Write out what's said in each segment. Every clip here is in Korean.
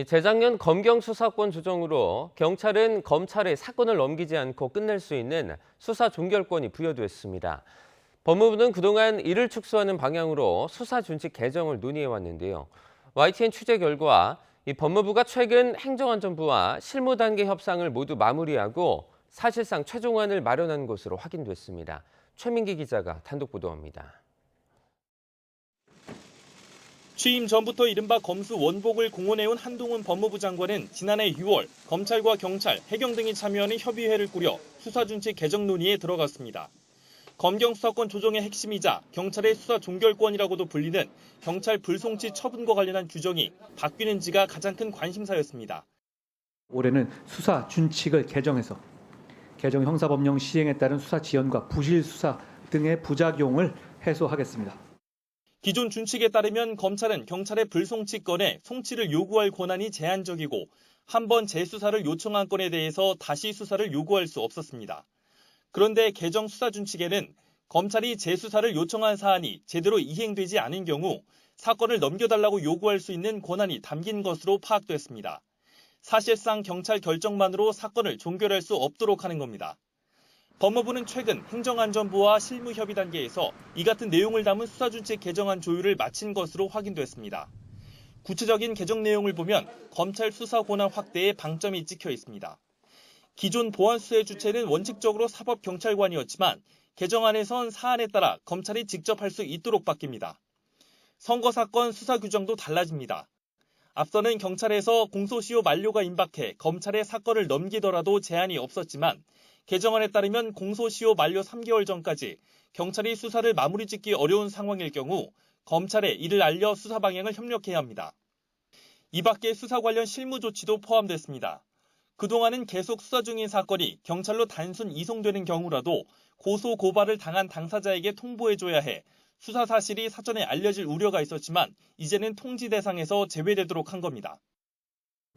재작년 검경 수사권 조정으로 경찰은 검찰에 사건을 넘기지 않고 끝낼 수 있는 수사 종결권이 부여됐습니다. 법무부는 그동안 이를 축소하는 방향으로 수사 준칙 개정을 논의해 왔는데요. YTN 취재 결과 법무부가 최근 행정안전부와 실무 단계 협상을 모두 마무리하고 사실상 최종안을 마련한 것으로 확인됐습니다. 최민기 기자가 단독 보도합니다. 취임 전부터 이른바 검수 원복을 공언해온 한동훈 법무부 장관은 지난해 6월 검찰과 경찰, 해경 등이 참여하는 협의회를 꾸려 수사준칙 개정 논의에 들어갔습니다. 검경 수사권 조정의 핵심이자 경찰의 수사 종결권이라고도 불리는 경찰 불송치 처분과 관련한 규정이 바뀌는지가 가장 큰 관심사였습니다. 올해는 수사 준칙을 개정해서 개정 형사법령 시행에 따른 수사 지연과 부실 수사 등의 부작용을 해소하겠습니다. 기존 준칙에 따르면 검찰은 경찰의 불송치 건에 송치를 요구할 권한이 제한적이고 한 번 재수사를 요청한 건에 대해서 다시 수사를 요구할 수 없었습니다. 그런데 개정 수사 준칙에는 검찰이 재수사를 요청한 사안이 제대로 이행되지 않은 경우 사건을 넘겨달라고 요구할 수 있는 권한이 담긴 것으로 파악됐습니다. 사실상 경찰 결정만으로 사건을 종결할 수 없도록 하는 겁니다. 법무부는 최근 행정안전부와 실무협의 단계에서 이 같은 내용을 담은 수사준칙 개정안 조율을 마친 것으로 확인됐습니다. 구체적인 개정 내용을 보면 검찰 수사 권한 확대에 방점이 찍혀 있습니다. 기존 보안수사의 주체는 원칙적으로 사법경찰관이었지만 개정안에선 사안에 따라 검찰이 직접 할 수 있도록 바뀝니다. 선거사건 수사 규정도 달라집니다. 앞서는 경찰에서 공소시효 만료가 임박해 검찰에 사건을 넘기더라도 제한이 없었지만 개정안에 따르면 공소시효 만료 3개월 전까지 경찰이 수사를 마무리 짓기 어려운 상황일 경우 검찰에 이를 알려 수사 방향을 협력해야 합니다. 이 밖에 수사 관련 실무 조치도 포함됐습니다. 그동안은 계속 수사 중인 사건이 경찰로 단순 이송되는 경우라도 고소 고발을 당한 당사자에게 통보해줘야 해 수사 사실이 사전에 알려질 우려가 있었지만 이제는 통지 대상에서 제외되도록 한 겁니다.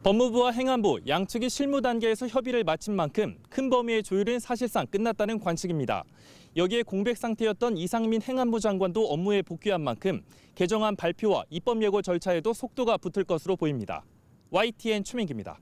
법무부와 행안부 양측이 실무 단계에서 협의를 마친 만큼 큰 범위의 조율은 사실상 끝났다는 관측입니다. 여기에 공백 상태였던 이상민 행안부 장관도 업무에 복귀한 만큼 개정안 발표와 입법 예고 절차에도 속도가 붙을 것으로 보입니다. YTN 최민기입니다.